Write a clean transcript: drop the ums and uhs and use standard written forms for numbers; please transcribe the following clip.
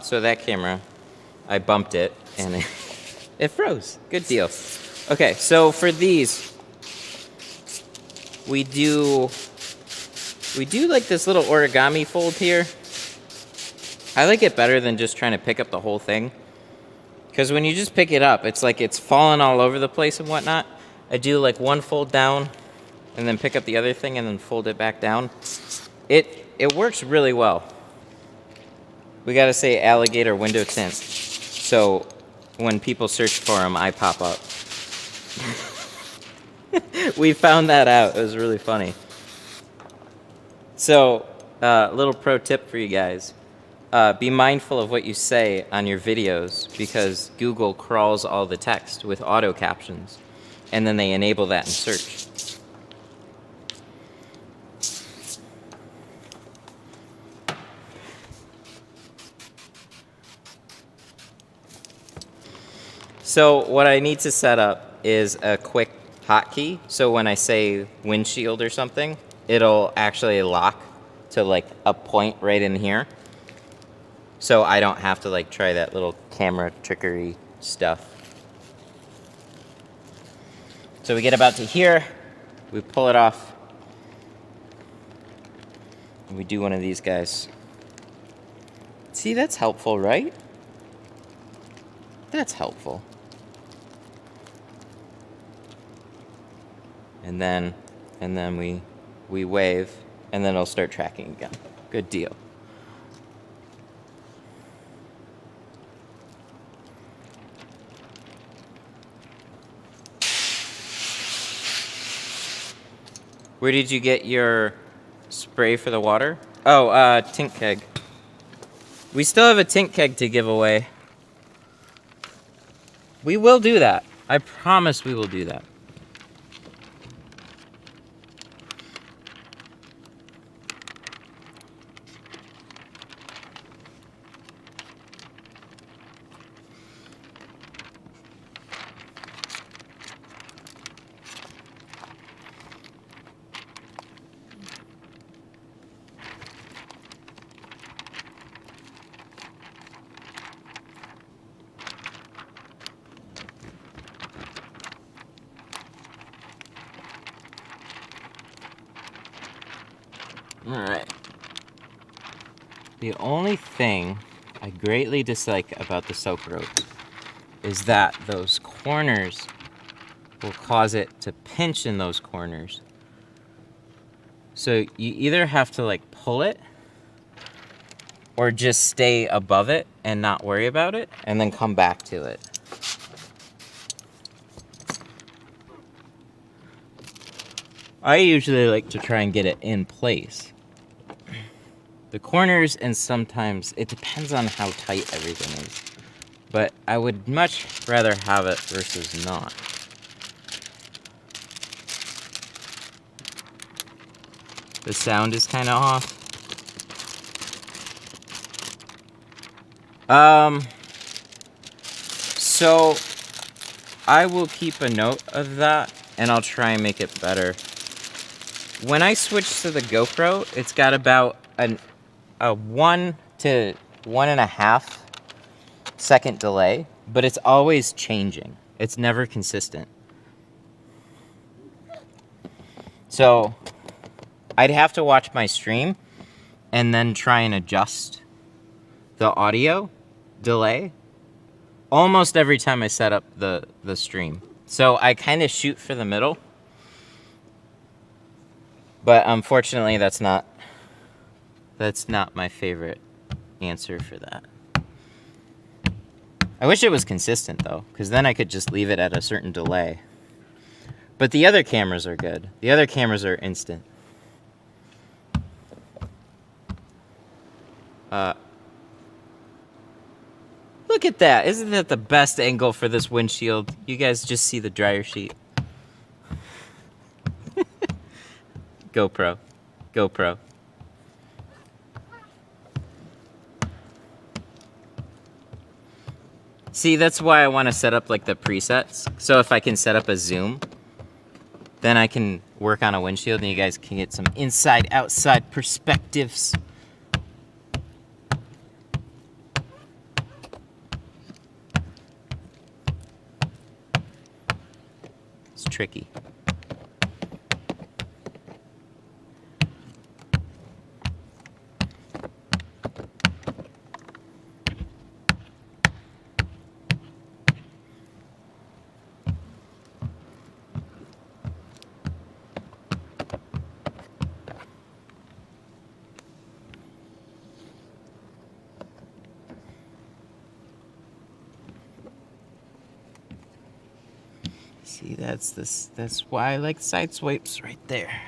So that camera, I bumped it and it froze. Good deal. Okay, so for these, we do like this little origami fold here. I like it better than just trying to pick up the whole thing, because when you just pick it up, it's like it's falling all over the place and whatnot. I do like one fold down and then pick up the other thing and then fold it back down. It works really well. We gotta say alligator window tint, so when people search for them, I pop up. We found that out. It was really funny. So, little pro tip for you guys. Be mindful of what you say on your videos, because Google crawls all the text with auto captions, and then they enable that in search. So what I need to set up is a quick hotkey. So when I say windshield or something, it'll actually lock to like a point right in here. So I don't have to like try that little camera trickery stuff. So we get about to here, we pull it off, and we do one of these guys. See, that's helpful, right? That's helpful. And then we wave, and then it'll start tracking again. Good deal. Where did you get your spray for the water? Oh, tint keg. We still have a tint keg to give away. We will do that. I promise we will do that. Alright. The only thing I greatly dislike about the soap rope is that those corners will cause it to pinch in those corners. So you either have to like pull it or just stay above it and not worry about it and then come back to it. I usually like to try and get it in place. The corners, and sometimes it depends on how tight everything is, but I would much rather have it versus not. The sound is kind of off. So I will keep a note of that, and I'll try and make it better. When I switch to the GoPro, it's got about a 1 to 1.5 second delay, but it's always changing. It's never consistent. So I'd have to watch my stream and then try and adjust the audio delay almost every time I set up the stream. So I kind of shoot for the middle, but unfortunately that's not my favorite answer for that. I wish it was consistent though, because then I could just leave it at a certain delay. But the other cameras are good. The other cameras are instant. Look at that. Isn't that the best angle for this windshield? You guys just see the dryer sheet. GoPro. GoPro. See, that's why I want to set up like the presets. So if I can set up a zoom, then I can work on a windshield and you guys can get some inside outside perspectives. tricky. See, that's why I like side swipes right there.